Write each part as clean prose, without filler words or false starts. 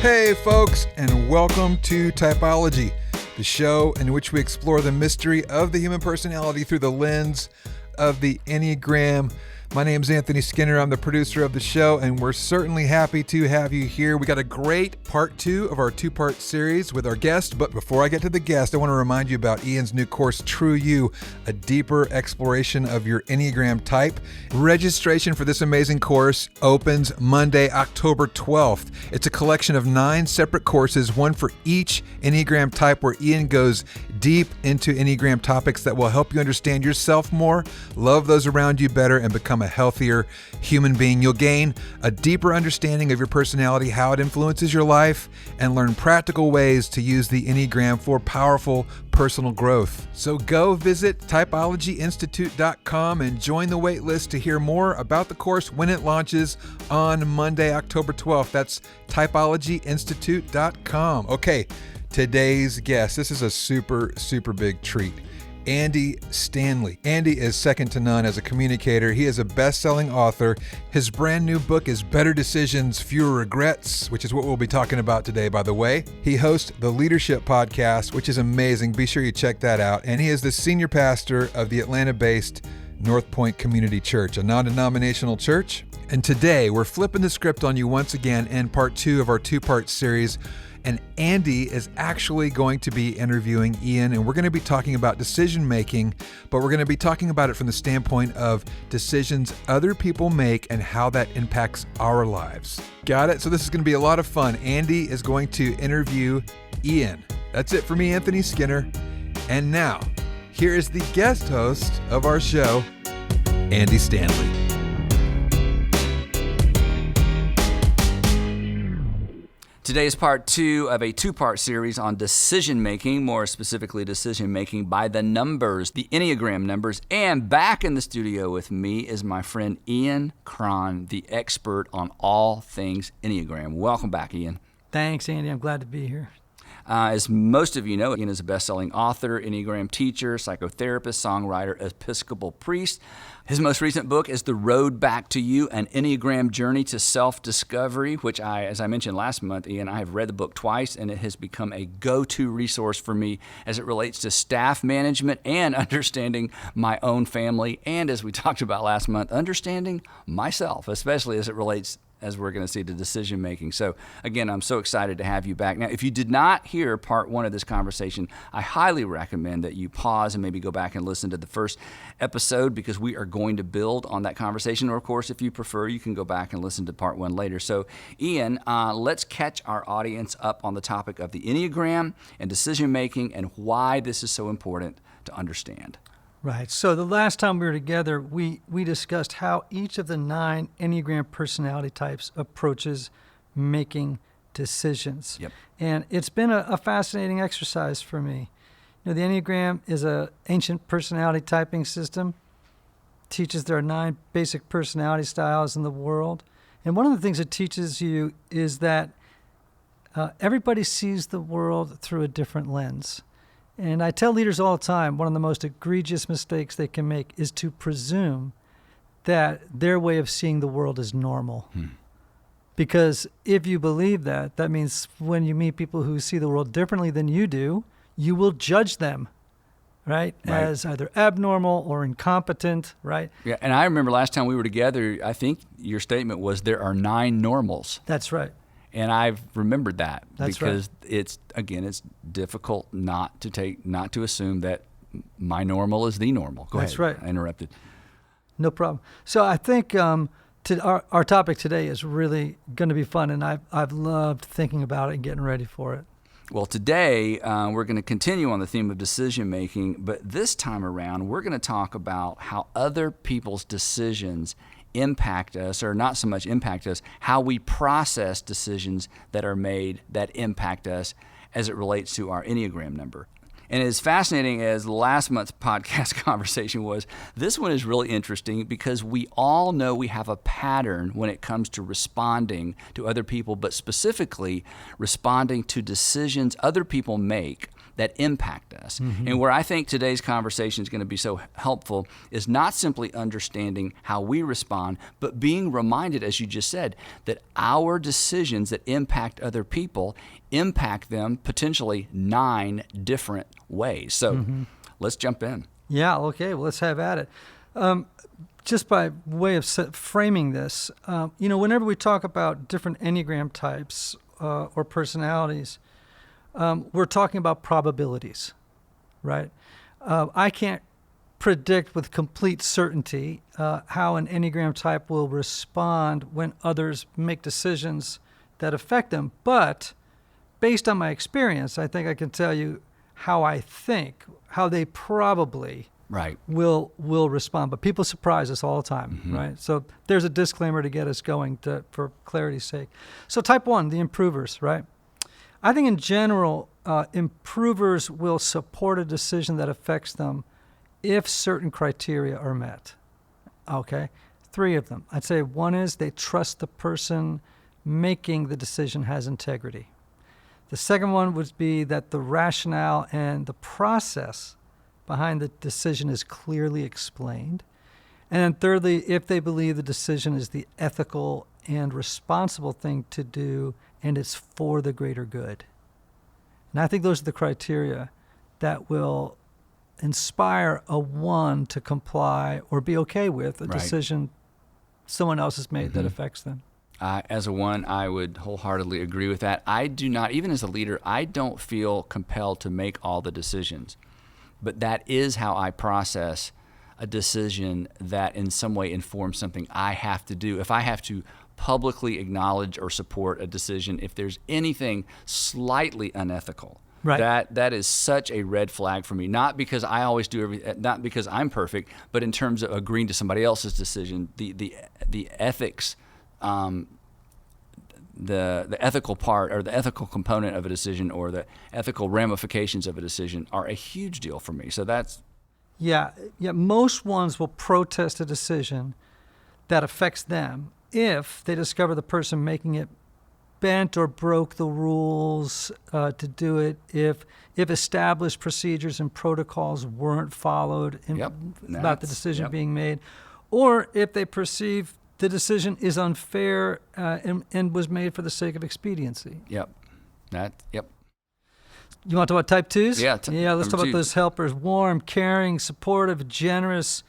Hey folks, and welcome to Typology, the show in which we explore the mystery of the human personality through the lens of the Enneagram. My name is Anthony Skinner. I'm the producer of the show, and we're certainly happy to have you here. We got a great part 2 of our 2-part series with our guest, but before I get to the guest, I want to remind you about Ian's new course, True You, a deeper exploration of your Enneagram type. Registration for this amazing course opens Monday, October 12th. It's a collection of 9 separate courses, one for each Enneagram type, where Ian goes deep into Enneagram topics that will help you understand yourself more, love those around you better, and become a healthier human being. You'll gain a deeper understanding of your personality, how it influences your life, and learn practical ways to use the Enneagram for powerful personal growth. So go visit typologyinstitute.com and join the wait list to hear more about the course when it launches on Monday, October 12th. That's typologyinstitute.com. Okay, today's guest. This is a super big treat. Andy Stanley. Andy is second to none as a communicator. He is a best-selling author. His brand new book is Better Decisions, Fewer Regrets, which is what we'll be talking about today, by the way. He hosts the Leadership Podcast, which is amazing. Be sure you check that out. And he is the senior pastor of the Atlanta-based North Point Community Church, a non-denominational church. And today, we're flipping the script on you once again in part 2 of our 2-part series. And Andy is actually going to be interviewing Ian, and we're going to be talking about decision making, but we're going to be talking about it from the standpoint of decisions other people make and how that impacts our lives. Got it? So this is going to be a lot of fun. Andy is going to interview Ian. That's it for me, Anthony Skinner. And now, here is the guest host of our show, Andy Stanley. Today is part 2 of a 2-part series on decision-making, more specifically decision-making by the numbers, the Enneagram numbers. And back in the studio with me is my friend Ian Cron, the expert on all things Enneagram. Welcome back, Ian. Thanks, Andy. I'm glad to be here. As most of you know, Ian is a best-selling author, Enneagram teacher, psychotherapist, songwriter, Episcopal priest. His most recent book is The Road Back to You, an Enneagram Journey to Self-Discovery, which as I mentioned last month, Ian, I have read the book twice, and it has become a go-to resource for me as it relates to staff management and understanding my own family, and as we talked about last month, understanding myself, especially as it relates, as we're going to see, to decision making. So again, I'm so excited to have you back. Now, if you did not hear part 1 of this conversation, I highly recommend that you pause and maybe go back and listen to the first episode, because we are going to build on that conversation. Or of course, if you prefer, you can go back and listen to part 1 later. So Ian, let's catch our audience up on the topic of the Enneagram and decision making and why this is so important to understand. Right. So the last time we were together, we discussed how each of the 9 Enneagram personality types approaches making decisions. Yep. And it's been a fascinating exercise for me. You know, the Enneagram is an ancient personality typing system. Teaches there are 9 basic personality styles in the world. And one of the things it teaches you is that everybody sees the world through a different lens. And I tell leaders all the time, one of the most egregious mistakes they can make is to presume that their way of seeing the world is normal. Because if you believe that, that means when you meet people who see the world differently than you do, you will judge them, right? As either abnormal or incompetent, right? Yeah, and I remember last time we were together, I think your statement was there are 9 normals. That's right. And I've remembered that. That's because right. it's difficult not to assume that my normal is the normal. Go That's ahead. right. I interrupted. No problem. So I think our topic today is really going to be fun, and I've loved thinking about it and getting ready for it. Well, today we're going to continue on the theme of decision making, but this time around we're going to talk about how other people's decisions impact us, or not so much impact us, how we process decisions that are made that impact us as it relates to our Enneagram number. And as fascinating as last month's podcast conversation was, this one is really interesting because we all know we have a pattern when it comes to responding to other people, but specifically responding to decisions other people make that impact us. And where I think today's conversation is going to be so helpful is not simply understanding how we respond, but being reminded, as you just said, that our decisions that impact other people impact them potentially 9 different ways. So let's jump in. Yeah, okay, well, let's have at it. Just by way of framing this, whenever we talk about different Enneagram types or personalities, we're talking about probabilities, right? I can't predict with complete certainty how an Enneagram type will respond when others make decisions that affect them. But based on my experience, I think I can tell you how I think, how they probably will respond. But people surprise us all the time, right? So there's a disclaimer to get us going for clarity's sake. So type 1, the improvers, right? I think in general, improvers will support a decision that affects them if certain criteria are met. Okay? 3 of them. I'd say 1 is they trust the person making the decision has integrity. The second one would be that the rationale and the process behind the decision is clearly explained. And then thirdly, if they believe the decision is the ethical and responsible thing to do and it's for the greater good. And I think those are the criteria that will inspire a 1 to comply or be okay with a decision someone else has made that affects them. As a 1, I would wholeheartedly agree with that. I do not, even as a leader, I don't feel compelled to make all the decisions. But that is how I process a decision that in some way informs something I have to do. If I have to publicly acknowledge or support a decision, if there's anything slightly unethical, that is such a red flag for me. Not because I always do everything, not because I'm perfect, but in terms of agreeing to somebody else's decision, the ethics, the ethical part or the ethical component of a decision or the ethical ramifications of a decision are a huge deal for me. So that's... Yeah, most ones will protest a decision that affects them if they discover the person making it bent or broke the rules to do it, if established procedures and protocols weren't followed about the decision being made, or if they perceive the decision is unfair and was made for the sake of expediency. You want to talk about type 2s? Yeah, let's talk about those helpers. Warm, caring, supportive, generous.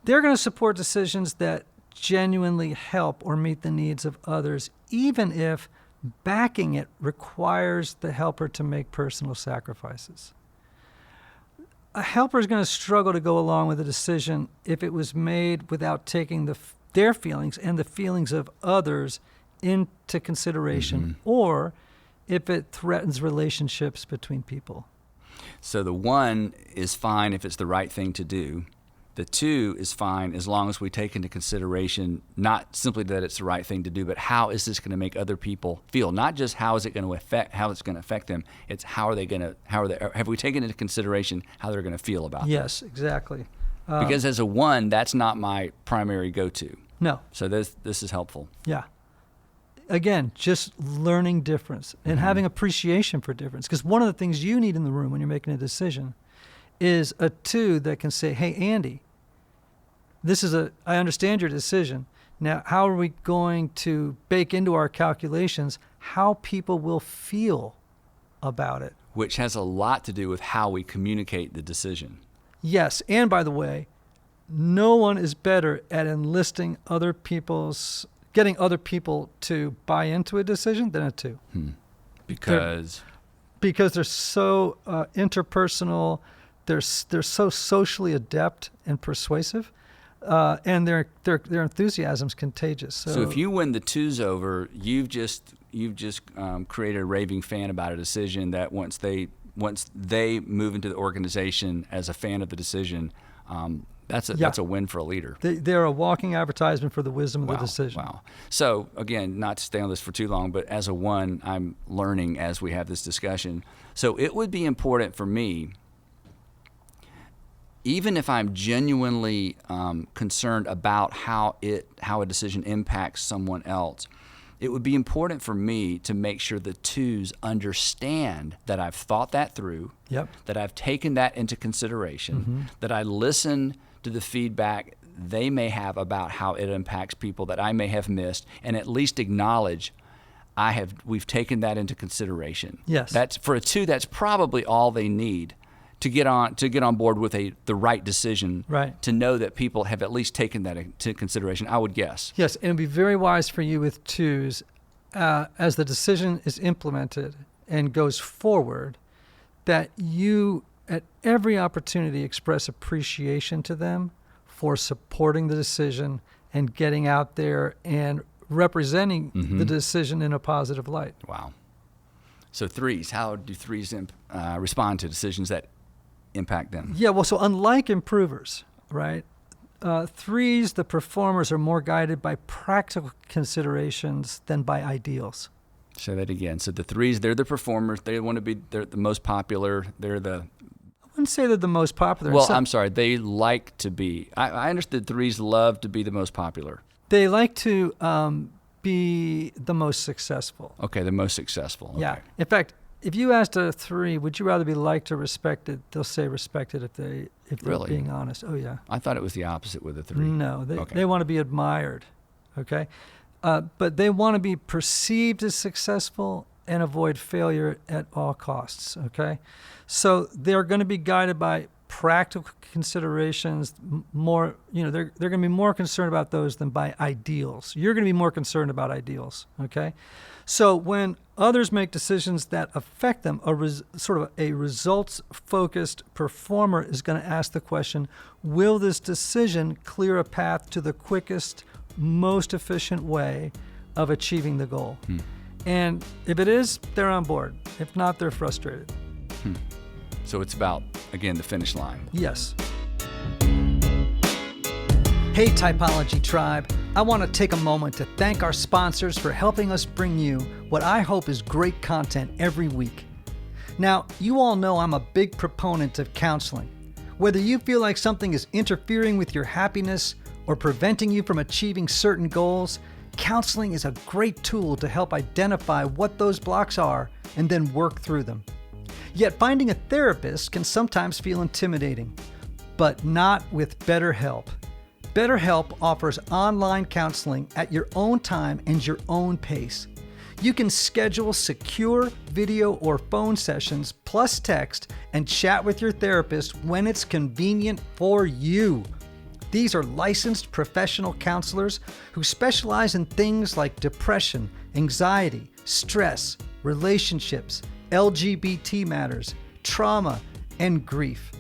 They're going to support decisions that genuinely help or meet the needs of others, even if backing it requires the helper to make personal sacrifices. A helper is going to struggle to go along with a decision if it was made without taking their feelings and the feelings of others into consideration, or if it threatens relationships between people. So the 1 is fine if it's the right thing to do. The 2 is fine as long as we take into consideration not simply that it's the right thing to do, but how is this going to make other people feel? Not just how it's going to affect them. It's have we taken into consideration how they're going to feel about Yes, exactly. Because as a 1, that's not my primary go-to. No. So this is helpful. Yeah. Again, just learning difference and having appreciation for difference. Because one of the things you need in the room when you're making a decision is a 2 that can say, hey, Andy, I understand your decision. Now, how are we going to bake into our calculations how people will feel about it? Which has a lot to do with how we communicate the decision. Yes, and by the way, no one is better at getting other people to buy into a decision than a 2. Because they're so interpersonal, they're so socially adept and persuasive, and their enthusiasm's contagious. So if you win the 2s over, you've just created a raving fan about a decision that once they move into the organization as a fan of the decision, that's a win for a leader. They're a walking advertisement for the wisdom of the decision. Wow. So again, not to stay on this for too long, but as a 1, I'm learning as we have this discussion. So it would be important for me, even if I'm genuinely concerned about how a decision impacts someone else, it would be important for me to make sure the twos understand that I've thought that through, that I've taken that into consideration, that I listen to the feedback they may have about how it impacts people that I may have missed, and at least acknowledge we've taken that into consideration. Yes. That's for a two, that's probably all they need to get on board with the right decision, to know that people have at least taken that into consideration, I would guess. Yes, and it would be very wise for you with twos, as the decision is implemented and goes forward, that you, at every opportunity, express appreciation to them for supporting the decision and getting out there and representing the decision in a positive light. Wow. So threes, how do threes respond to decisions that impact them? Yeah, well, so unlike improvers, right? Threes, the performers, are more guided by practical considerations than by ideals. Say that again. So the threes, they're the performers. They're the most popular. I wouldn't say they're the most popular. Well, I'm sorry. They like to be. I understood threes love to be the most popular. They like to be the most successful. Okay, the most successful. Okay. Yeah. In fact, if you asked a three, would you rather be liked or respected? They'll say respected if they're really? being honest. Oh, yeah. I thought it was the opposite with a three. No, they want to be admired, okay? But they want to be perceived as successful and avoid failure at all costs, okay? So they're going to be guided by practical considerations more, they're going to be more concerned about those than by ideals. You're going to be more concerned about ideals, okay? So when others make decisions that affect them, sort of a results-focused performer is going to ask the question, will this decision clear a path to the quickest, most efficient way of achieving the goal? And if it is, they're on board. If not, they're frustrated. So it's about, again, the finish line. Yes. Hey, Typology Tribe. I want to take a moment to thank our sponsors for helping us bring you what I hope is great content every week. Now, you all know I'm a big proponent of counseling. Whether you feel like something is interfering with your happiness or preventing you from achieving certain goals, counseling is a great tool to help identify what those blocks are and then work through them. Yet finding a therapist can sometimes feel intimidating, but not with BetterHelp. BetterHelp offers online counseling at your own time and your own pace. You can schedule secure video or phone sessions plus text and chat with your therapist when it's convenient for you. These are licensed professional counselors who specialize in things like depression, anxiety, stress, relationships, LGBT matters, trauma, and grief.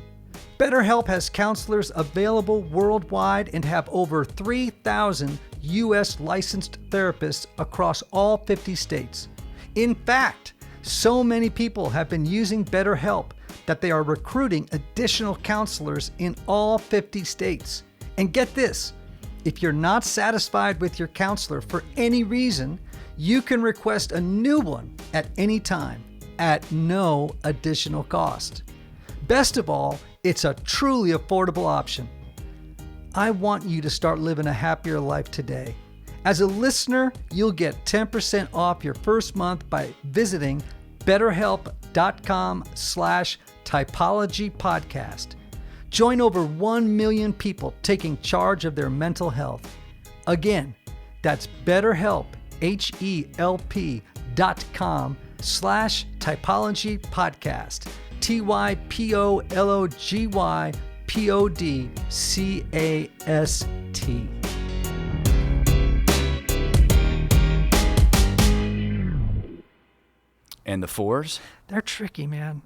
BetterHelp has counselors available worldwide and have over 3,000 U.S. licensed therapists across all 50 states. In fact, so many people have been using BetterHelp that they are recruiting additional counselors in all 50 states. And get this, if you're not satisfied with your counselor for any reason, you can request a new one at any time at no additional cost. Best of all, it's a truly affordable option. I want you to start living a happier life today. As a listener, you'll get 10% off your first month by visiting betterhelp.com/typologypodcast. Join over 1 million people taking charge of their mental health. Again, that's BetterHelp, HELP.com/typologypodcast. TYPOLOGYPODCAST. And the fours? They're tricky, man.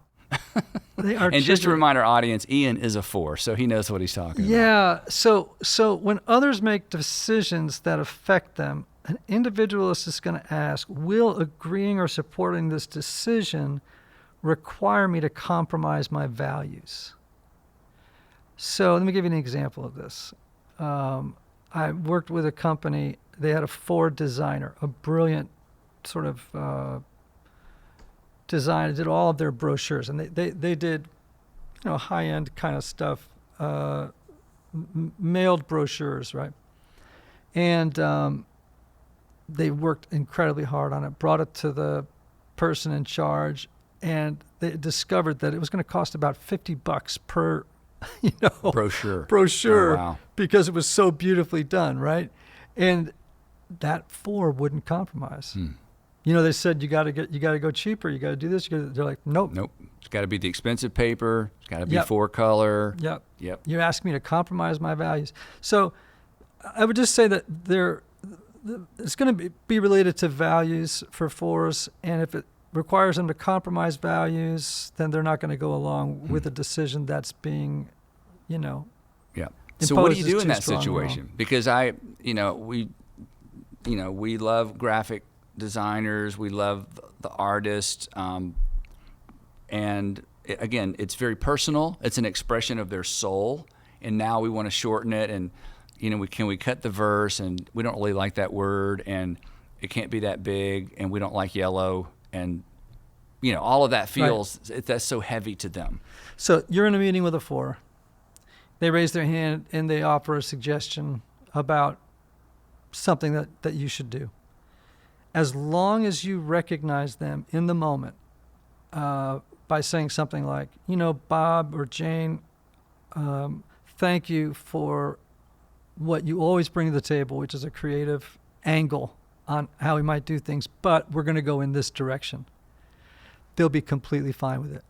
They are. And just to remind our audience, Ian is a four, so he knows what he's talking about. Yeah. So when others make decisions that affect them, an individualist is going to ask, will agreeing or supporting this decision require me to compromise my values? So let me give you an example of this. I worked with a company. They had a Ford designer, a brilliant sort of designer, did all of their brochures, and they did, high-end kind of stuff, mailed brochures, right? And they worked incredibly hard on it, brought it to the person in charge, and they discovered that it was going to cost about $50 per, brochure. Brochure, Oh, wow. because it was so beautifully done, right? And that 4 wouldn't compromise. They said you got to go cheaper. You got to do this. They're like, nope. It's got to be the expensive paper. It's got to be Yep. 4 color. Yep. Yep. You're asking me to compromise my values. So I would just say that it's going to be related to values for 4s, and if it requires them to compromise values, then they're not going to go along with a decision that's being, Yeah. So what do you imposed as do in too that strong or wrong. situation? Because we love graphic designers, we love the artists, and again, it's very personal. It's an expression of their soul, and now we want to shorten it, and can we cut the verse, and we don't really like that word, and it can't be that big, and we don't like yellow, and all of that feels that's so heavy to them. So you're in a meeting with a 4. They raise their hand and they offer a suggestion about something that you should do. As long as you recognize them in the moment by saying something like, Bob or Jane, thank you for what you always bring to the table, which is a creative angle on how we might do things, but we're going to go in this direction. They'll be completely fine with it.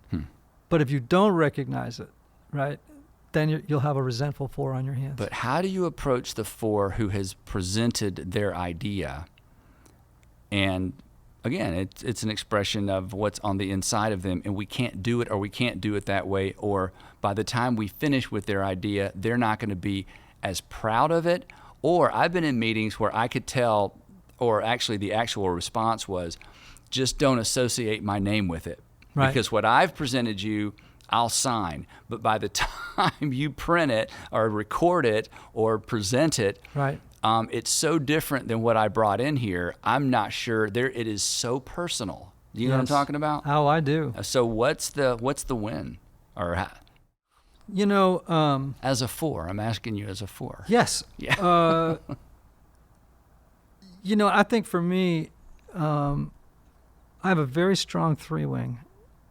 But if you don't recognize it, right, then you'll have a resentful 4 on your hands. But how do you approach the 4 who has presented their idea? And again, it's an expression of what's on the inside of them, and we can't do it, or we can't do it that way, or by the time we finish with their idea, they're not going to be as proud of it. Or I've been in meetings where I could tell, or actually the actual response was, just don't associate my name with it. Right. Because what I've presented you, I'll sign. But by the time you print it or record it or present it, right. It's so different than what I brought in here. I'm not sure. It is so personal. Do you know what I'm talking about? Oh, I do. So what's the win? Or as a 4, I'm asking you as a 4. Yes. Yeah. I think for me, I have a very strong 3-wing.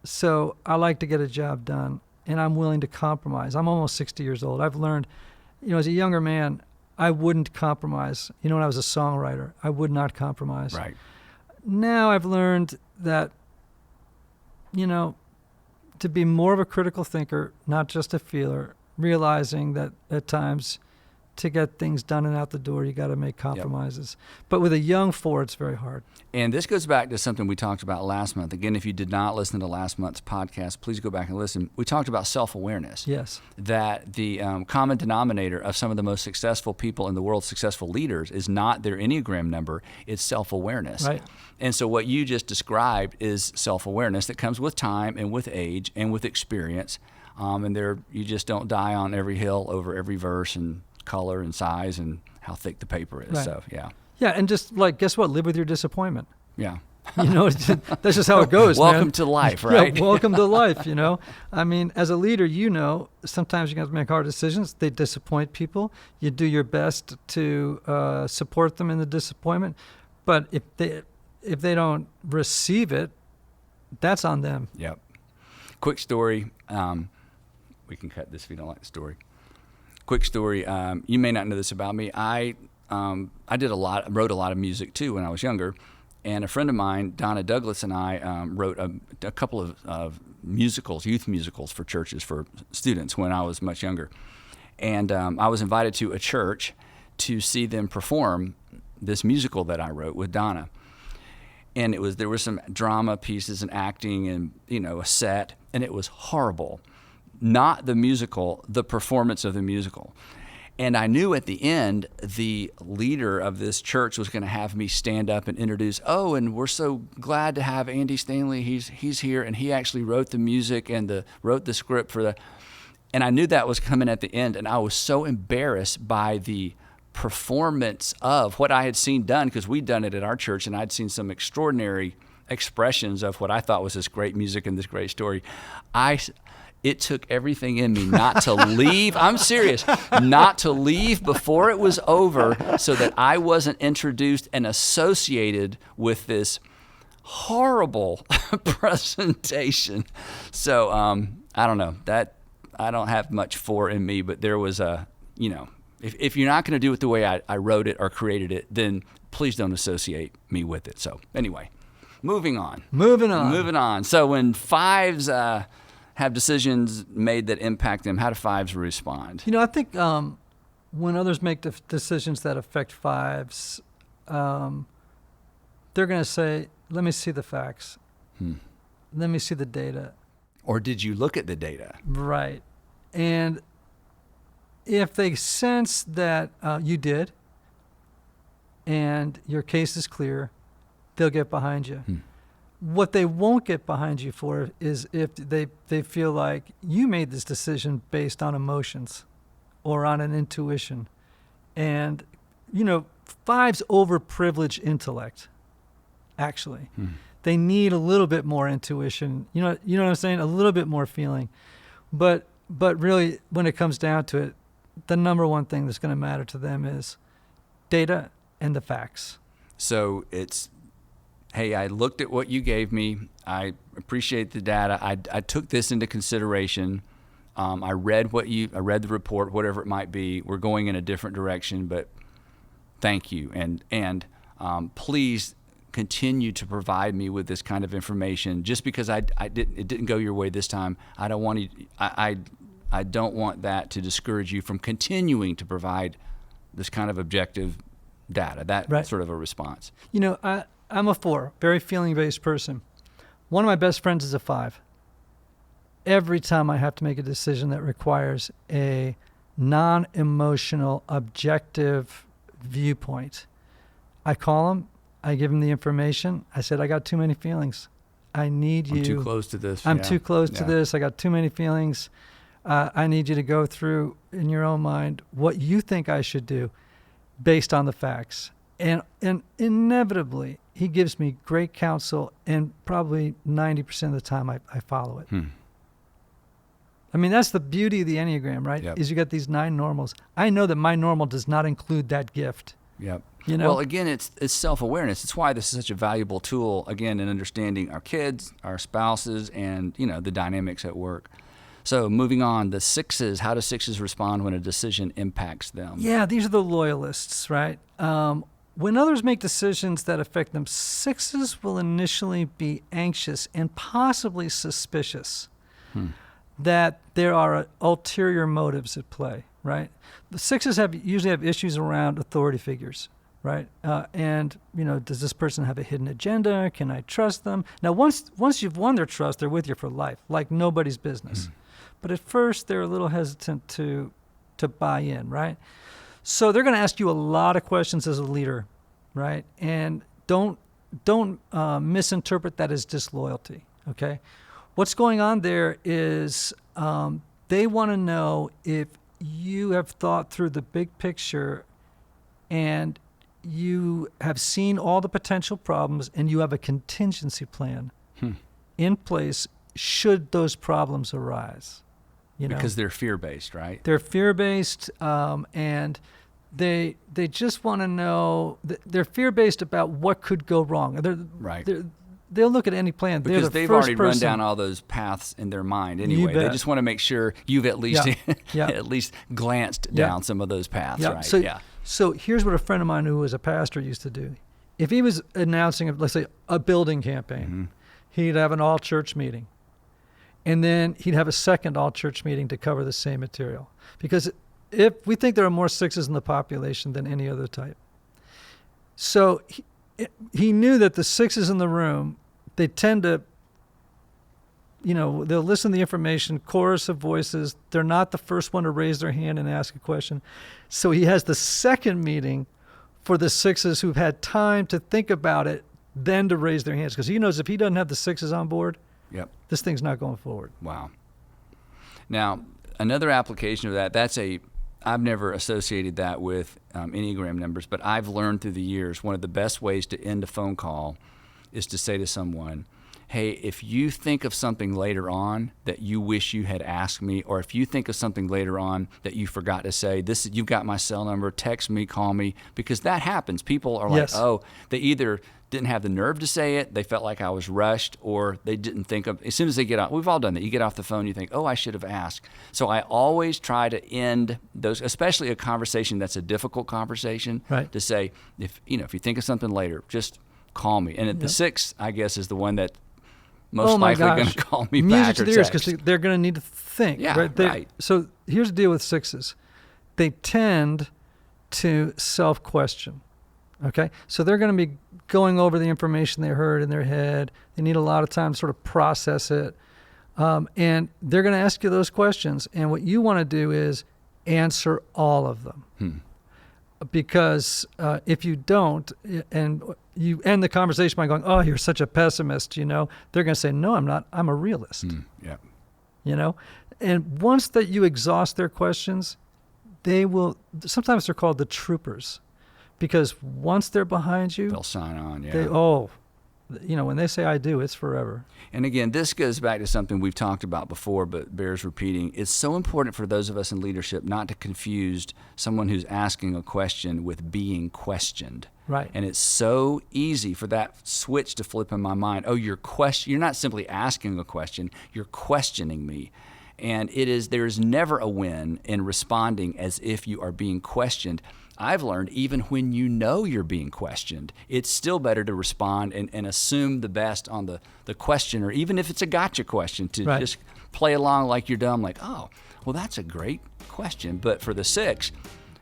So I like to get a job done, and I'm willing to compromise. I'm almost 60 years old. I've learned, as a younger man, I wouldn't compromise. When I was a songwriter, I would not compromise. Right. Now I've learned that, to be more of a critical thinker, not just a feeler, realizing that at times to get things done and out the door, you got to make compromises. Yep. But with a young 4, it's very hard. And this goes back to something we talked about last month. Again, if you did not listen to last month's podcast, please go back and listen. We talked about self-awareness. Yes. That the common denominator of some of the most successful people in the world, successful leaders, is not their Enneagram number, it's self-awareness. Right. And so what you just described is self-awareness that comes with time and with age and with experience. And you just don't die on every hill over every verse and color and size and how thick the paper is. Right. So, yeah. Yeah, and just guess what? Live with your disappointment. Yeah. That's just how it goes, welcome man. to life, right? Yeah, welcome to life, I mean, as a leader, sometimes you have to make hard decisions. They disappoint people. You do your best to support them in the disappointment. But if they don't receive it, that's on them. Yep. Quick story. We can cut this if you don't like the story. Quick story. You may not know this about me. I wrote a lot of music too when I was younger, and a friend of mine, Donna Douglas, and I wrote a couple of musicals, youth musicals for churches for students when I was much younger. And I was invited to a church to see them perform this musical that I wrote with Donna. And there were some drama pieces and acting and a set, and it was horrible. Not the musical, the performance of the musical. And I knew at the end, the leader of this church was going to have me stand up and introduce, and we're so glad to have Andy Stanley. He's here, and he actually wrote the music and wrote the script for and I knew that was coming at the end, and I was so embarrassed by the performance of what I had seen done, because we'd done it at our church, and I'd seen some extraordinary expressions of what I thought was this great music and this great story. it took everything in me not to leave. I'm serious, not to leave before it was over so that I wasn't introduced and associated with this horrible presentation. So I don't know, that I don't have much for in me, but there was a, if you're not going to do it the way I wrote it or created it, then please don't associate me with it. So anyway, moving on. So when fives have decisions made that impact them, how do fives respond? I think when others make decisions that affect fives, they're going to say, let me see the facts. Let me see the data. Or did you look at the data? Right. And if they sense that you did and your case is clear, they'll get behind you. What they won't get behind you for is if they feel like you made this decision based on emotions or on an intuition. And, fives overprivilege intellect, actually. They need a little bit more intuition. You know what I'm saying? A little bit more feeling. But really, when it comes down to it, the number one thing that's going to matter to them is data and the facts. So it's, hey, I looked at what you gave me. I appreciate the data. I took this into consideration. I read the report, whatever it might be. We're going in a different direction, but thank you. And please continue to provide me with this kind of information. Just because it didn't go your way this time, I don't want that to discourage you from continuing to provide this kind of objective data. That sort of a response. I'm a 4, very feeling-based person. One of my best friends is a 5. Every time I have to make a decision that requires a non-emotional, objective viewpoint, I call him, I give him the information. I said, I got too many feelings. I need you. I'm too close to this. I'm too close to this. I got too many feelings. I need you to go through in your own mind what you think I should do based on the facts. And inevitably, he gives me great counsel, and probably 90% of the time I follow it. I mean, that's the beauty of the Enneagram, right? Yep. Is you got these 9 normals. I know that my normal does not include that gift. Yep. Well, again, it's self-awareness. It's why this is such a valuable tool, again, in understanding our kids, our spouses, and, the dynamics at work. So moving on, the 6s, how do 6s respond when a decision impacts them? Yeah, these are the loyalists, right? When others make decisions that affect them, 6s will initially be anxious and possibly suspicious that there are ulterior motives at play, right? The 6s usually have issues around authority figures, right? And, does this person have a hidden agenda? Can I trust them? Now, once you've won their trust, they're with you for life, like nobody's business. But at first, they're a little hesitant to buy in, right? So they're going to ask you a lot of questions as a leader, right? And don't misinterpret that as disloyalty, okay? What's going on there is they want to know if you have thought through the big picture and you have seen all the potential problems and you have a contingency plan in place should those problems arise. Because they're fear-based, right? They're fear-based, and they just want to know. They're fear-based about what could go wrong. They'll look at any plan. Because they've already run down all those paths in their mind anyway. They just want to make sure you've at least at least glanced down some of those paths, right? So here's what a friend of mine who was a pastor used to do. If he was announcing, let's say, a building campaign, he'd have an all-church meeting. And then he'd have a second all-church meeting to cover the same material. Because if we think there are more 6s in the population than any other type. So he knew that the 6s in the room, they tend to, they'll listen to the information, chorus of voices. They're not the first one to raise their hand and ask a question. So he has the second meeting for the 6s who've had time to think about it, then to raise their hands. Because he knows if he doesn't have the 6s on board, this thing's not going forward. Wow. Now, another application of that, I've never associated that with Enneagram numbers, but I've learned through the years one of the best ways to end a phone call is to say to someone, hey, if you think of something later on that you wish you had asked me, or if you think of something later on that you forgot to say, you've got my cell number, text me, call me, because that happens. People are Yes. like, oh, they either didn't have the nerve to say it, they felt like I was rushed, or they didn't think of, as soon as they get off, we've all done that. You get off the phone, you think, oh, I should have asked. So I always try to end those, especially a conversation that's a difficult conversation, Right. to say, if you think of something later, just call me. And the 6, I guess, is the one that most likely going to call me back Music to or the ears, text. because they're going to need to think. Yeah, right. So here's the deal with 6s. They tend to self-question. Okay? So they're going to be going over the information they heard in their head. They need a lot of time to sort of process it. And they're going to ask you those questions. And what you want to do is answer all of them. Because if you don't, and you end the conversation by going, oh, you're such a pessimist, they're going to say, no, I'm not. I'm a realist. Yeah. And once that you exhaust their questions, sometimes they're called the troopers, because once they're behind you, They'll sign on, when they say I do, it's forever. And again, this goes back to something we've talked about before, but bears repeating. It's so important for those of us in leadership not to confuse someone who's asking a question with being questioned. Right. And it's so easy for that switch to flip in my mind. Oh, you're not simply asking a question, you're questioning me. And there is never a win in responding as if you are being questioned. I've learned even when you're being questioned, it's still better to respond and assume the best on the questioner, even if it's a gotcha question, to Right. just play along like you're dumb, like, oh, well, that's a great question. But for the 6,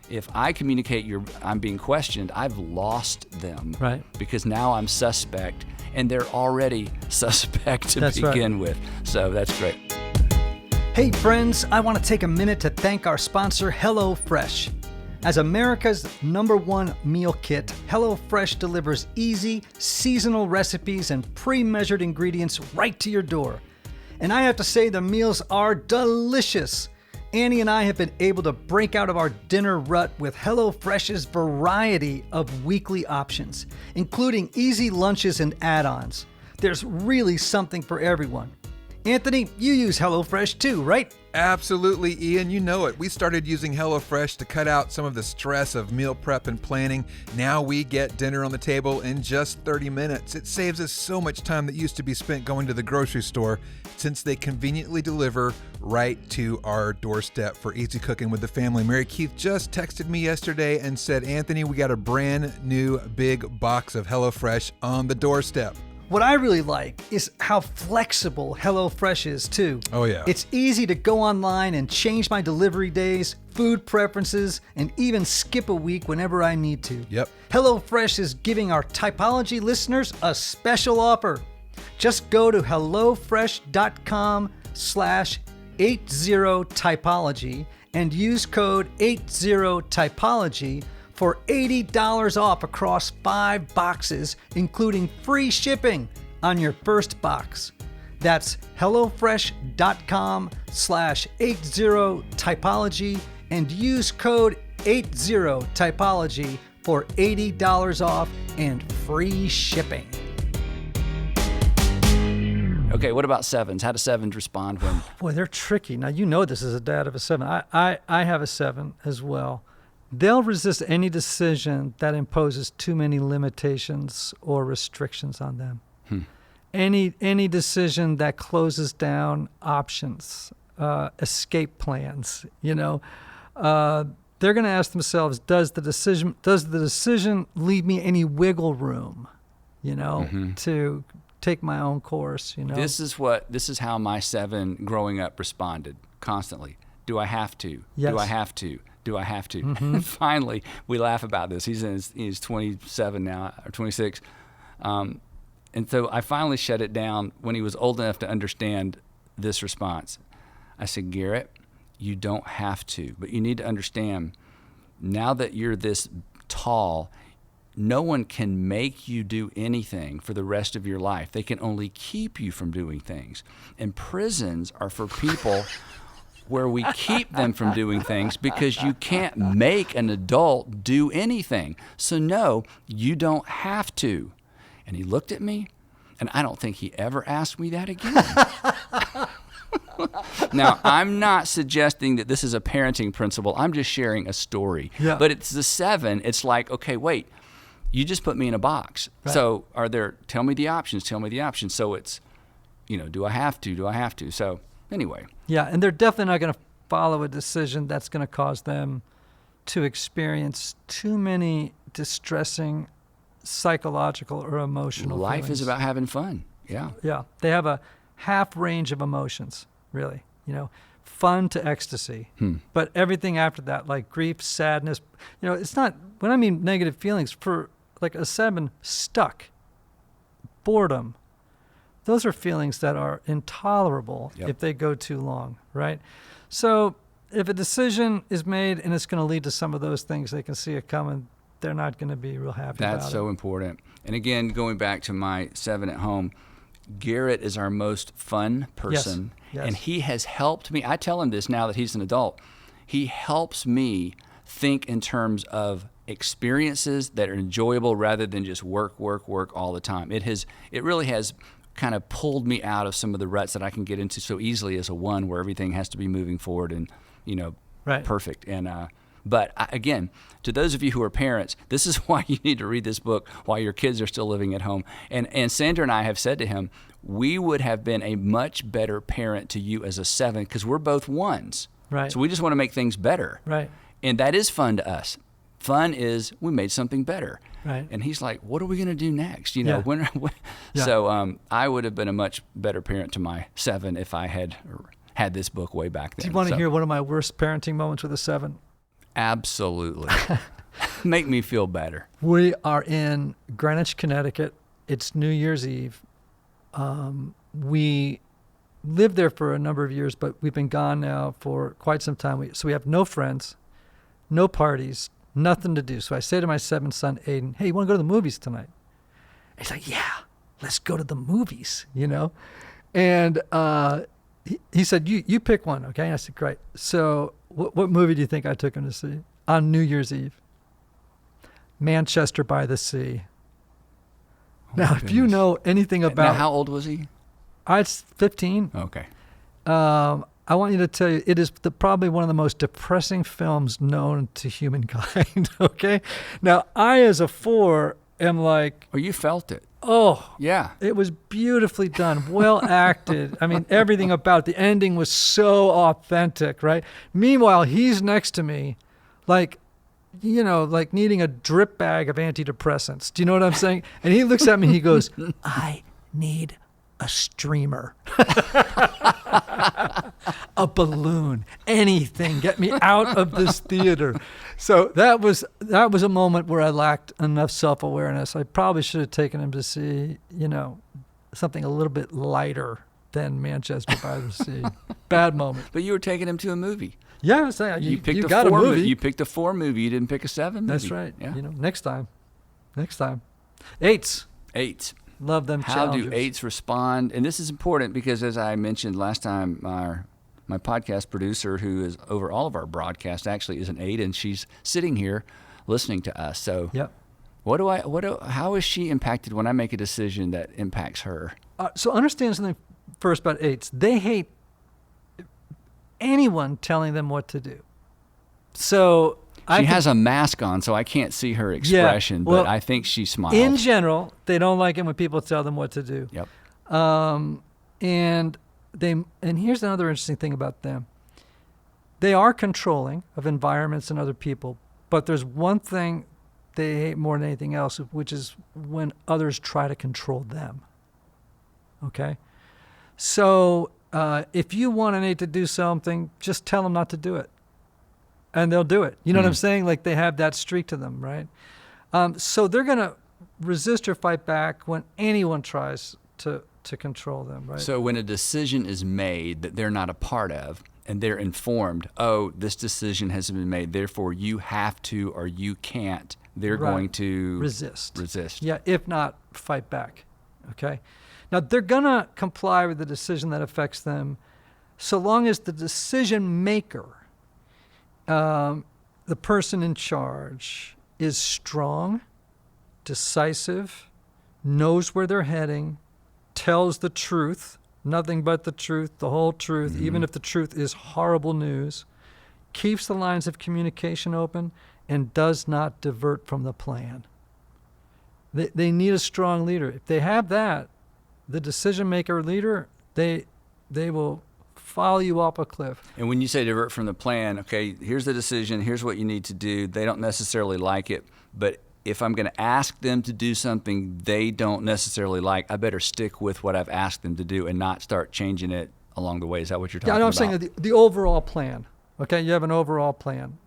if I communicate I'm being questioned, I've lost them. Right. Because now I'm suspect, and they're already suspect to That's right. begin with. So that's great. Hey friends, I want to take a minute to thank our sponsor, HelloFresh. As America's #1 meal kit, HelloFresh delivers easy, seasonal recipes and pre-measured ingredients right to your door. And I have to say, the meals are delicious. Annie and I have been able to break out of our dinner rut with HelloFresh's variety of weekly options, including easy lunches and add-ons. There's really something for everyone. Anthony, you use HelloFresh too, right? Absolutely, Ian. You know it. We started using HelloFresh to cut out some of the stress of meal prep and planning. Now we get dinner on the table in just 30 minutes. It saves us so much time that used to be spent going to the grocery store, since they conveniently deliver right to our doorstep for easy cooking with the family. Mary Keith just texted me yesterday and said, Anthony, we got a brand new big box of HelloFresh on the doorstep. What I really like is how flexible HelloFresh is too. Oh yeah. It's easy to go online and change my delivery days, food preferences, and even skip a week whenever I need to. Yep. HelloFresh is giving our Typology listeners a special offer. Just go to hellofresh.com/80typology and use code 80typology for $80 off across 5 boxes, including free shipping on your first box. That's hellofresh.com/80typology and use code 80typology for $80 off and free shipping. Okay, what about 7s? How do 7s respond when? Boy, they're tricky. Now, this is a dad of a 7. I have a 7 as well. They'll resist any decision that imposes too many limitations or restrictions on them. Any decision that closes down options, escape plans, they're going to ask themselves, does the decision leave me any wiggle room, to take my own course, This is how my 7 growing up responded constantly. Do I have to? Yes. Do I have to? Do I have to? And finally, we laugh about this. He's in his 27 now, or 26. And so I finally shut it down when he was old enough to understand this response. I said, Garrett, you don't have to, but you need to understand, now that you're this tall, no one can make you do anything for the rest of your life. They can only keep you from doing things. And prisons are for people where we keep them from doing things because you can't make an adult do anything. So no, you don't have to. And he looked at me And I don't think he ever asked me that again. Now, I'm not suggesting that this is a parenting principle. I'm just sharing a story. Yeah. But it's the 7. It's like, okay, wait, you just put me in a box. Right. So tell me the options. So it's, do I have to? So anyway. Yeah, and they're definitely not going to follow a decision that's going to cause them to experience too many distressing psychological or emotional Life feelings. is about having fun. Yeah. Yeah, they have a half range of emotions, really. Fun to ecstasy. But everything after that, like grief, sadness, it's not, when I mean negative feelings, for like a 7, stuck, boredom, those are feelings that are intolerable if they go too long, right? So if a decision is made and it's going to lead to some of those things, they can see it coming, they're not going to be real happy about it. That's so important. And again, going back to my 7 at home, Garrett is our most fun person. Yes. And he has helped me. I tell him this now that he's an adult. He helps me think in terms of experiences that are enjoyable rather than just work all the time. It really has kind of pulled me out of some of the ruts that I can get into so easily as a 1, where everything has to be moving forward and, right. perfect. And but again, to those of you who are parents, this is why you need to read this book while your kids are still living at home. And Sandra and I have said to him, we would have been a much better parent to you as a 7 because we're both 1s. Right. So we just want to make things better. Right. And that is fun to us. Fun is we made something better. Right. And he's like, what are we going to do next? Yeah. Yeah. So I would have been a much better parent to my 7 if I had this book way back then. Do you want to hear one of my worst parenting moments with a 7? Absolutely. Make me feel better. We are in Greenwich, Connecticut. It's New Year's Eve. We lived there for a number of years, but we've been gone now for quite some time. So we have no friends, no parties, nothing to do. So I say to my 7 son, Aiden, hey, you want to go to the movies tonight? He's like, yeah, let's go to the movies, And he said, you pick one, okay? And I said, great. So what movie do you think I took him to see on New Year's Eve? Manchester by the Sea. Now, if you know anything about... Now, how old was he? I was 15. Okay. I want you to tell you, it is probably one of the most depressing films known to humankind, okay? Now, I, as a 4, am like... Oh, you felt it. Oh, yeah. It was beautifully done, well acted. I mean, everything about the ending was so authentic, right? Meanwhile, he's next to me, like needing a drip bag of antidepressants. Do you know what I'm saying? And he looks at me, he goes, I need a streamer, a balloon, anything, get me out of this theater. So that was a moment where I lacked enough self-awareness. I probably should have taken him to see, something a little bit lighter than Manchester by the Sea. Bad moment. But you were taking him to a movie. Yeah, I was saying, you a got a movie. You picked a 4 movie. You didn't pick a 7 movie. That's right. Yeah. Next time. 8s. 8s. Love them How challenges. do 8s respond? And this is important because, as I mentioned last time, my podcast producer, who is over all of our broadcasts, actually is an 8, and she's sitting here listening to us. So, yep. How is she impacted when I make a decision that impacts her? So understand something first about 8s. They hate anyone telling them what to do. So she has a mask on, so I can't see her expression, but I think she smiles. In general, they don't like it when people tell them what to do. Yep. And here's another interesting thing about them. They are controlling of environments and other people, but there's one thing they hate more than anything else, which is when others try to control them. Okay? So if you want an 8 to do something, just tell them not to do it. And they'll do it. You know what I'm saying? Like they have that streak to them, right? So they're going to resist or fight back when anyone tries to control them, right? So when a decision is made that they're not a part of, and they're informed, oh, this decision has been made, therefore you have to or you can't, they're going to resist. Yeah, if not, fight back, okay? Now, they're going to comply with the decision that affects them so long as the decision maker, the person in charge, is strong, decisive, knows where they're heading, tells the truth, nothing but the truth, the whole truth, even if the truth is horrible news, keeps the lines of communication open, and does not divert from the plan. They need a strong leader. If they have that, the decision maker leader, they will follow you off a cliff. And when you say divert from the plan, okay, here's the decision, here's what you need to do. They don't necessarily like it, but if I'm going to ask them to do something they don't necessarily like, I better stick with what I've asked them to do and not start changing it along the way. Is that what you're talking about? Yeah, I'm saying that the overall plan. Okay, you have an overall plan.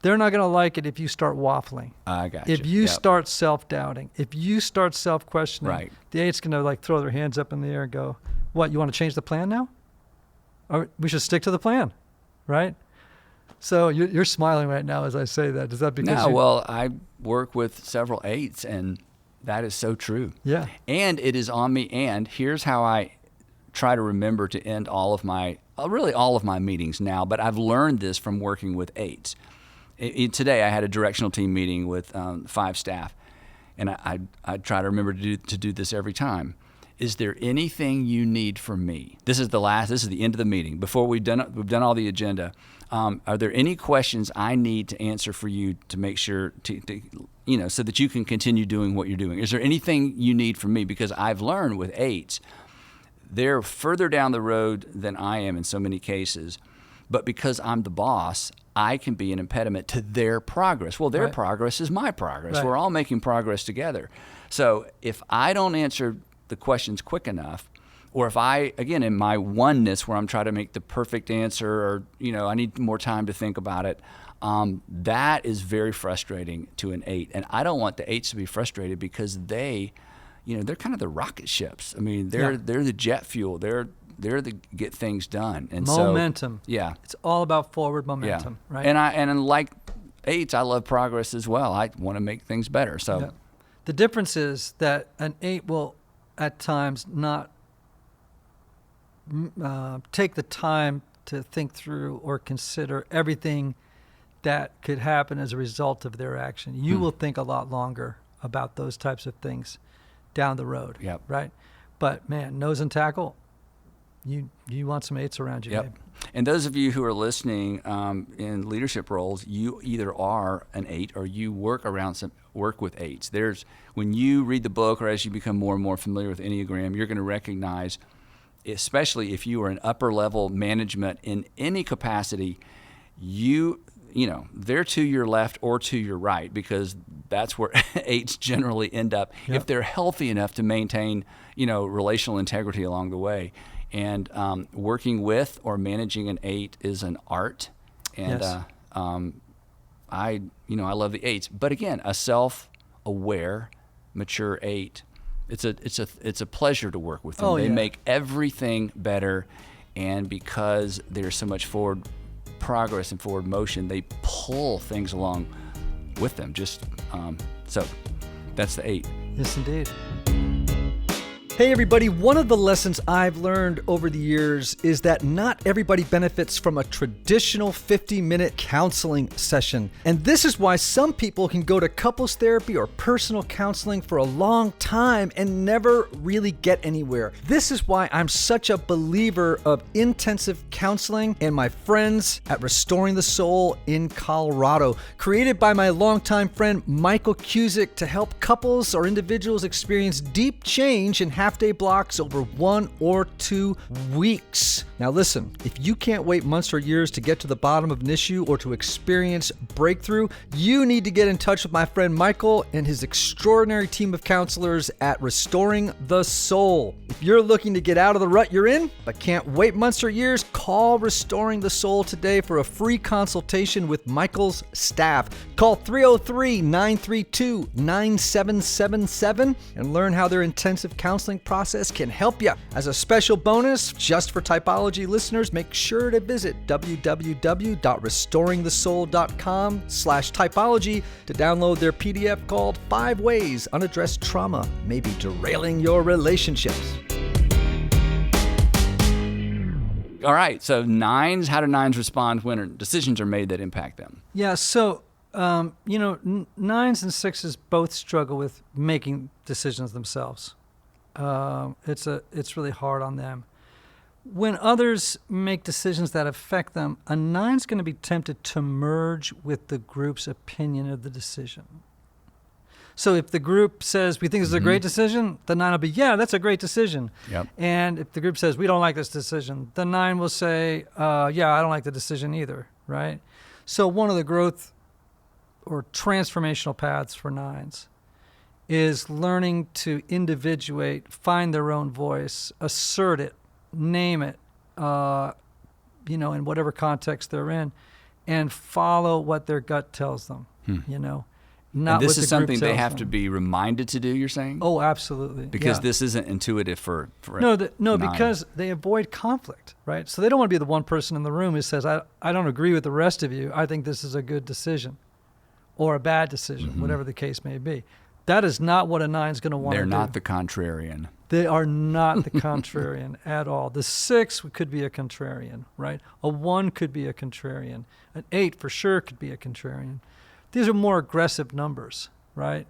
They're not going to like it if you start waffling. I got you. If you start self-doubting, if you start self-questioning, right. The 8's going to like throw their hands up in the air and go, what, you want to change the plan now? Or we should stick to the plan, right? So you're smiling right now as I say that. Is that because No, well, I work with several 8s, and that is so true. Yeah. And it is on me, and here's how I try to remember to end all of my meetings now, but I've learned this from working with 8s. Today I had a directional team meeting with 5 staff, and I try to remember to do this every time. Is there anything you need from me? This is the end of the meeting. Before we've done all the agenda. Are there any questions I need to answer for you to make sure so that you can continue doing what you're doing? Is there anything you need from me? Because I've learned with 8s, they're further down the road than I am in so many cases, but because I'm the boss, I can be an impediment to their progress. Well, their progress is my progress. Right. We're all making progress together. So if I don't answer the questions quick enough, or if I, again, in my oneness where I'm trying to make the perfect answer, or, I need more time to think about it, that is very frustrating to an 8. And I don't want the 8s to be frustrated because they're kind of the rocket ships. I mean, they're the jet fuel. They're the get things done. And momentum. So, yeah. It's all about forward momentum, right? And like 8s, I love progress as well. I want to make things better. So the difference is that an 8 will at times not take the time to think through or consider everything that could happen as a result of their action. You will think a lot longer about those types of things down the road, right? But man, nose and tackle, you want some 8s around you, babe. And those of you who are listening in leadership roles, you either are an 8 or you work with 8s. When you read the book or as you become more and more familiar with Enneagram, you're going to recognize, especially if you are in upper level management in any capacity, they're to your left or to your right, because that's where 8s generally end up if they're healthy enough to maintain, relational integrity along the way. And working with or managing an 8 is an art, and I love the 8s. But again, a self-aware, mature 8, it's a pleasure to work with them. They make everything better, and because there's so much forward progress and forward motion, they pull things along with them. So that's the 8. Yes, indeed. Hey everybody, one of the lessons I've learned over the years is that not everybody benefits from a traditional 50-minute counseling session. And this is why some people can go to couples therapy or personal counseling for a long time and never really get anywhere. This is why I'm such a believer of intensive counseling and my friends at Restoring the Soul in Colorado, created by my longtime friend Michael Cusick to help couples or individuals experience deep change in half-day blocks over 1 or 2 weeks. Now listen, if you can't wait months or years to get to the bottom of an issue or to experience breakthrough, you need to get in touch with my friend Michael and his extraordinary team of counselors at Restoring the Soul. If you're looking to get out of the rut you're in, but can't wait months or years, call Restoring the Soul today for a free consultation with Michael's staff. Call 303-932-9777 and learn how their intensive counseling process can help you. As a special bonus, just for Typology listeners, make sure to visit www.restoringthesoul.com/typology to download their PDF called 5 Ways Unaddressed Trauma May Be Derailing Your Relationships. All right, so 9s, how do 9s respond when decisions are made that impact them? Yeah, so, 9s and 6s both struggle with making decisions themselves. It's really hard on them. When others make decisions that affect them, a 9's going to be tempted to merge with the group's opinion of the decision. So if the group says, we think this is a great decision, the 9 will be, yeah, that's a great decision. Yep. And if the group says, we don't like this decision, the 9 will say, yeah, I don't like the decision either, right? So one of the growth or transformational paths for 9s is learning to individuate, find their own voice, assert it, name it, in whatever context they're in, and follow what their gut tells them, Not and this what is the group something they tells have them. to be reminded to do, you're saying? Oh, absolutely. Because yeah. this isn't intuitive for No, a 9. because they avoid conflict, right? So they don't want to be the one person in the room who says, I don't agree with the rest of you. I think this is a good decision or a bad decision, whatever the case may be. That is not what a 9's going to want to do. They're not the contrarian. They are not the contrarian at all. The 6 could be a contrarian, right? A 1 could be a contrarian. An 8 for sure could be a contrarian. These are more aggressive numbers, right?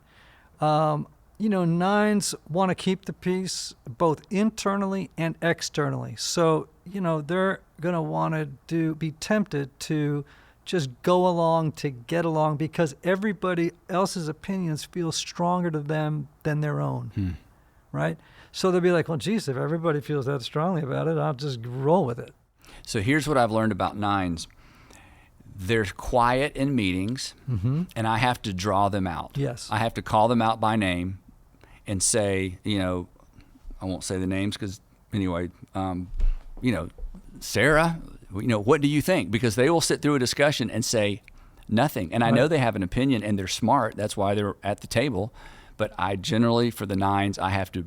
9s want to keep the peace both internally and externally. So, they're going to want to be tempted to just go along to get along because everybody else's opinions feel stronger to them than their own, right? So they'll be like, well, geez, if everybody feels that strongly about it, I'll just roll with it. So here's what I've learned about 9s. They're quiet in meetings, and I have to draw them out. Yes. I have to call them out by name and say, I won't say the names because, anyway, Sarah, what do you think? Because they will sit through a discussion and say nothing. And I know they have an opinion and they're smart. That's why they're at the table. But I generally, for the 9s, I have to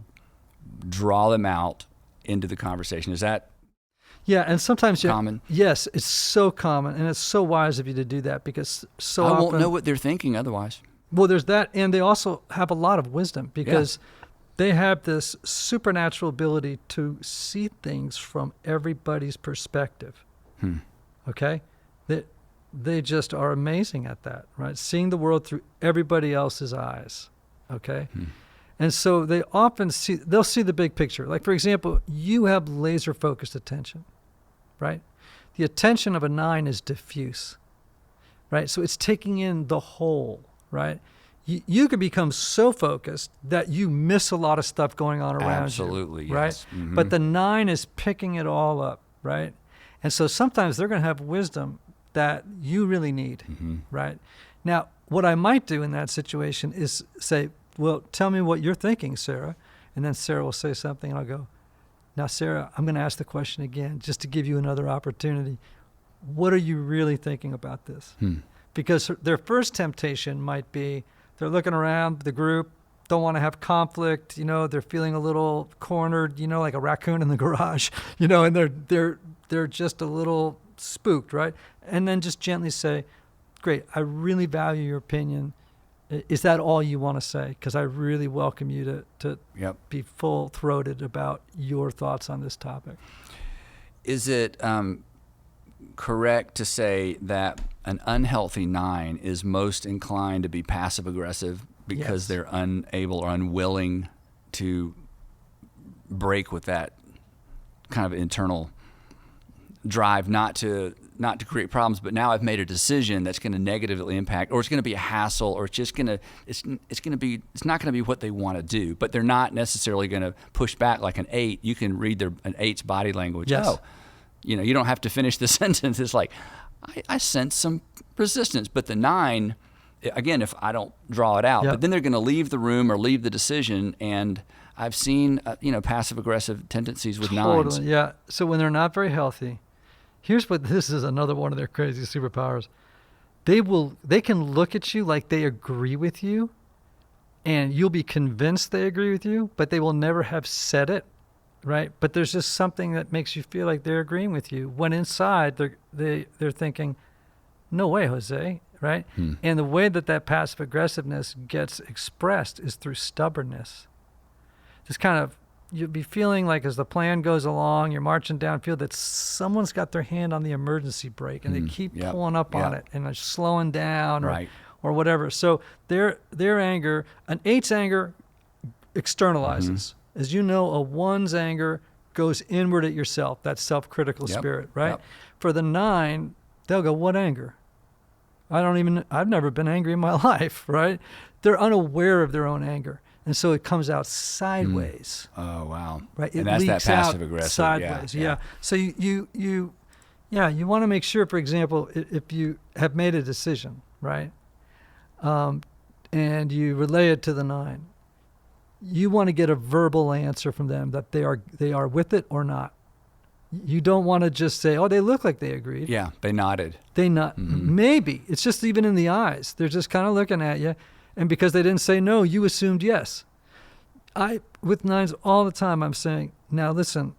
draw them out into the conversation. Is that and sometimes common? Yes, it's so common, and it's so wise of you to do that because so I often, won't know what they're thinking otherwise. Well, there's that, and they also have a lot of wisdom because they have this supernatural ability to see things from everybody's perspective. Okay? They just are amazing at that, right? Seeing the world through everybody else's eyes. Okay? And so they'll see the big picture. Like, for example, you have laser focused attention, right? The attention of a 9 is diffuse, right? So it's taking in the whole, right? You can become so focused that you miss a lot of stuff going on around Absolutely, you, yes. right? But the 9 is picking it all up, right? And so sometimes they're going to have wisdom that you really need, right? Now, what I might do in that situation is say, well, tell me what you're thinking, Sarah. And then Sarah will say something, and I'll go, now, Sarah, I'm going to ask the question again just to give you another opportunity. What are you really thinking about this? Because their first temptation might be they're looking around the group, don't want to have conflict, they're feeling a little cornered, like a raccoon in the garage, and they're just a little spooked, right? And then just gently say, great, I really value your opinion. Is that all you want to say? Because I really welcome you to be full-throated about your thoughts on this topic. Is it correct to say that an unhealthy 9 is most inclined to be passive-aggressive because they're unable or unwilling to break with that kind of internal drive not to create problems, but now I've made a decision that's going to negatively impact, or it's going to be a hassle, or it's just going to it's not going to be what they want to do, but they're not necessarily going to push back like an 8. You can read an 8's body language. Yes. You don't have to finish the sentence. It's like I sense some resistance, but the 9, again, if I don't draw it out, but then they're going to leave the room or leave the decision, and I've seen passive aggressive tendencies with 9s. Totally, yeah. So when they're not very healthy. This is another one of their crazy superpowers. They can look at you like they agree with you, and you'll be convinced they agree with you, but they will never have said it, right? But there's just something that makes you feel like they're agreeing with you when inside they're thinking, no way, Jose, right? And the way that passive aggressiveness gets expressed is through stubbornness. Just kind of, you'll be feeling like as the plan goes along, you're marching downfield, that someone's got their hand on the emergency brake and they keep pulling up on it and they're slowing down or whatever. So their anger, an 8's anger externalizes. As you know, a 1's anger goes inward at yourself, that self-critical spirit, right? Yep. For the 9, they'll go, what anger? I've never been angry in my life, right? They're unaware of their own anger. And so it comes out sideways. Oh, wow. Right? And It that's that leaks out passive aggressive. sideways. Yeah. So you want to make sure, for example, if you have made a decision, right? And you relay it to the 9, you want to get a verbal answer from them that they are with it or not. You don't want to just say, oh, they look like they agreed. Yeah, they nodded. Maybe. It's just even in the eyes. They're just kind of looking at you. And because they didn't say no, you assumed yes. With 9s all the time, I'm saying, now listen,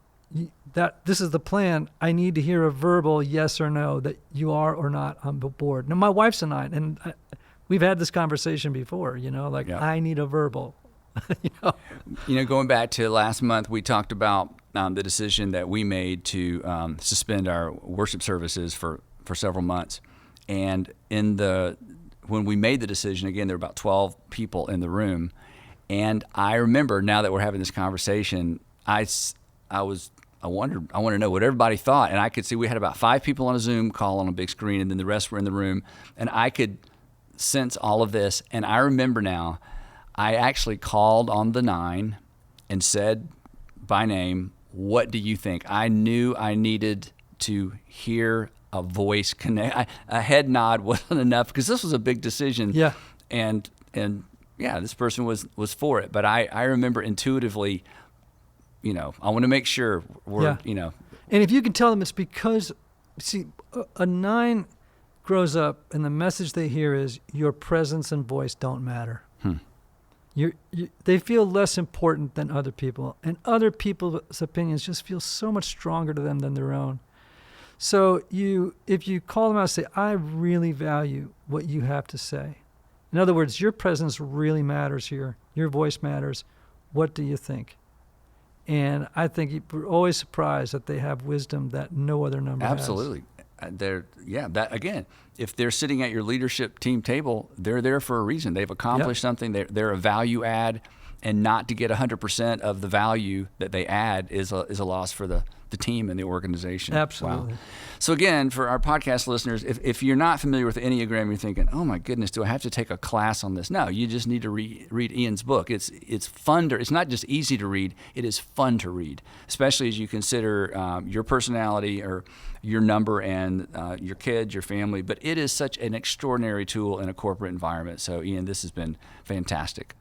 this is the plan. I need to hear a verbal yes or no that you are or not on board. Now, my wife's a 9, and we've had this conversation before, I need a verbal. Going back to last month, we talked about the decision that we made to suspend our worship services for several months. And when we made the decision, again, there were about 12 people in the room. And I remember, now that we're having this conversation, I wanted to know what everybody thought. And I could see we had about 5 people on a Zoom call on a big screen, and then the rest were in the room. And I could sense all of this. And I remember now, I actually called on the 9 and said by name, what do you think? I knew I needed to hear a voice connect. A head nod wasn't enough because this was a big decision. Yeah. And this person was for it. But I remember intuitively, I want to make sure we're. And if you can tell them it's because, see, a 9 grows up and the message they hear is your presence and voice don't matter. They feel less important than other people, and other people's opinions just feel so much stronger to them than their own. So if you call them out and say, I really value what you have to say. In other words, your presence really matters here. Your voice matters. What do you think? And I think we're always surprised that they have wisdom that no other number has. Absolutely. If they're sitting at your leadership team table, they're there for a reason. They've accomplished something. They're a value add, and not to get 100% of the value that they add is a loss for the team and the organization. Absolutely. Wow. So again, for our podcast listeners, if you're not familiar with the Enneagram, you're thinking, oh my goodness, do I have to take a class on this? No, you just need to read Ian's book. It's fun it's not just easy to read, it is fun to read, especially as you consider your personality or your number and your kids, your family. But it is such an extraordinary tool in a corporate environment. So Ian, this has been fantastic.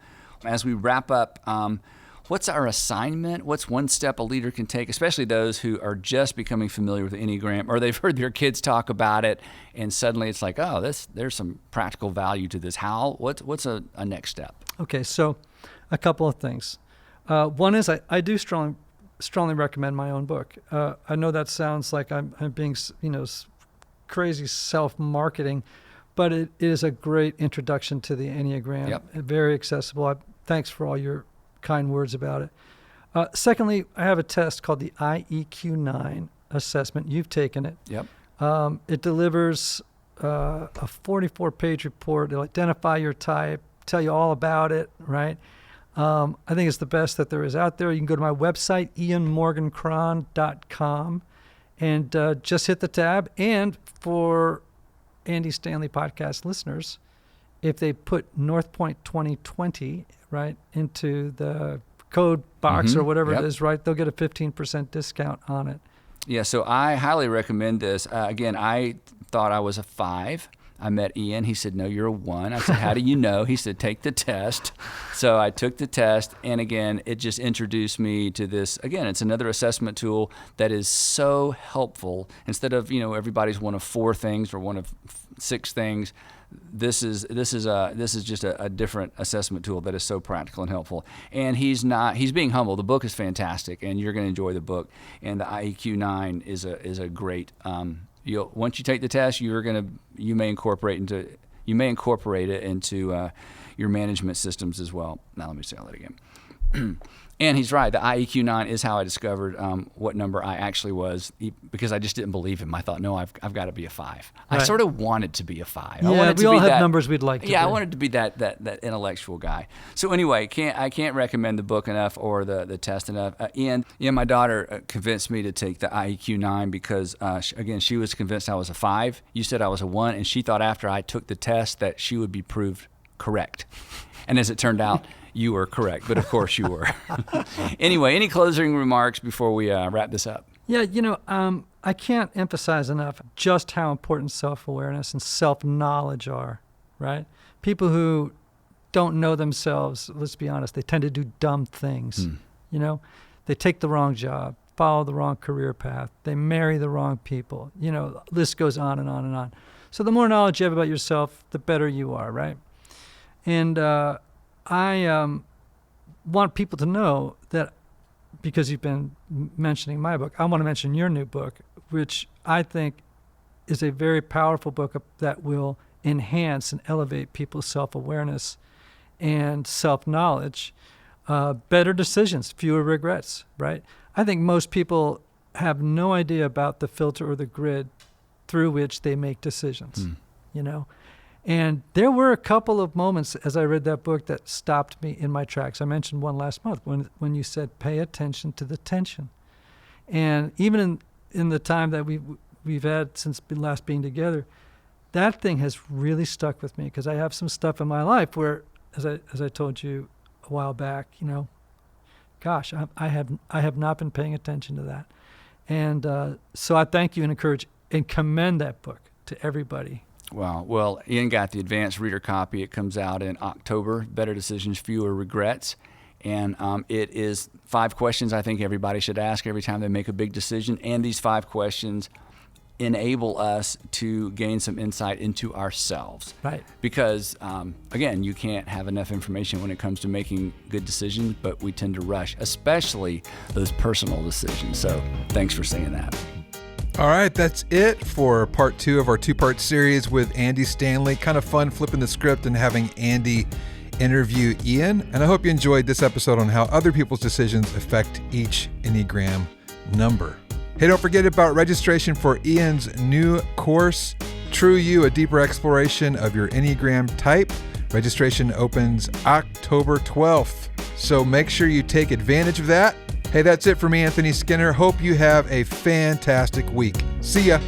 As we wrap up, what's our assignment? What's one step a leader can take, especially those who are just becoming familiar with the Enneagram, or they've heard their kids talk about it, and suddenly it's like, oh, there's some practical value to this. What's a next step? Okay, so a couple of things. One is I do strongly recommend my own book. I know that sounds like I'm being crazy self-marketing, but it is a great introduction to the Enneagram. Yep. Very accessible. Thanks for all your kind words about it. Secondly, I have a test called the IEQ-9 assessment. You've taken it. Yep. It delivers a 44-page report. It'll identify your type, tell you all about it, right? I think it's the best that there is out there. You can go to my website, ianmorgancron.com, and just hit the tab. And for Andy Stanley Podcast listeners, if they put North Point 2020 right into the code box or whatever it is, right, they'll get a 15% discount on it. Yeah, so I highly recommend this. Again, I thought I was a 5. I met Ian. He said, no, you're a 1. I said, how do you know? He said, take the test. So I took the test, and again, it just introduced me to this. Again, it's another assessment tool that is so helpful. Instead of, everybody's one of 4 things or one of 6 things, this is just a different assessment tool that is so practical and helpful. And he's being humble. The book is fantastic, and you're going to enjoy the book. And the IEQ-9 is a great. Once you take the test, you may incorporate it into your management systems as well. Now let me say all that again. And he's right. The IEQ 9 is how I discovered what number I actually was, because I just didn't believe him. I thought, no, I've got to be a 5. Right. I sort of wanted to be a 5. Yeah, we all have numbers we'd like to be. Yeah, I wanted to be that intellectual guy. So anyway, I can't recommend the book enough or the test enough. Ian, my daughter convinced me to take the IEQ 9 because, again, she was convinced I was a 5. You said I was a 1, and she thought after I took the test that she would be proved correct. And as it turned out, you were correct, but of course you were. Anyway, any closing remarks before we wrap this up? Yeah, I can't emphasize enough just how important self-awareness and self-knowledge are, right? People who don't know themselves, let's be honest, they tend to do dumb things. They take the wrong job, follow the wrong career path, they marry the wrong people. The list goes on and on and on. So the more knowledge you have about yourself, the better you are, right? And I want people to know that, because you've been mentioning my book, I want to mention your new book, which I think is a very powerful book that will enhance and elevate people's self-awareness and self-knowledge. Better decisions, fewer regrets, right? I think most people have no idea about the filter or the grid through which they make decisions, And there were a couple of moments as I read that book that stopped me in my tracks. I mentioned one last month when you said, pay attention to the tension. And even in the time that we've had since last being together, that thing has really stuck with me, because I have some stuff in my life where, as I told you a while back, gosh, I have not been paying attention to that. And so I thank you and encourage and commend that book to everybody. Wow. Well, Ian got the advanced reader copy. It comes out in October, Better Decisions, Fewer Regrets. And it is 5 questions I think everybody should ask every time they make a big decision. And these 5 questions enable us to gain some insight into ourselves. Right. Because, again, you can't have enough information when it comes to making good decisions, but we tend to rush, especially those personal decisions. So thanks for saying that. All right, that's it for part 2 of our 2-part series with Andy Stanley. Kind of fun flipping the script and having Andy interview Ian. And I hope you enjoyed this episode on how other people's decisions affect each Enneagram number. Hey, don't forget about registration for Ian's new course, True You, a deeper exploration of your Enneagram type. Registration opens October 12th. So make sure you take advantage of that. Hey, that's it for me, Anthony Skinner. Hope you have a fantastic week. See ya.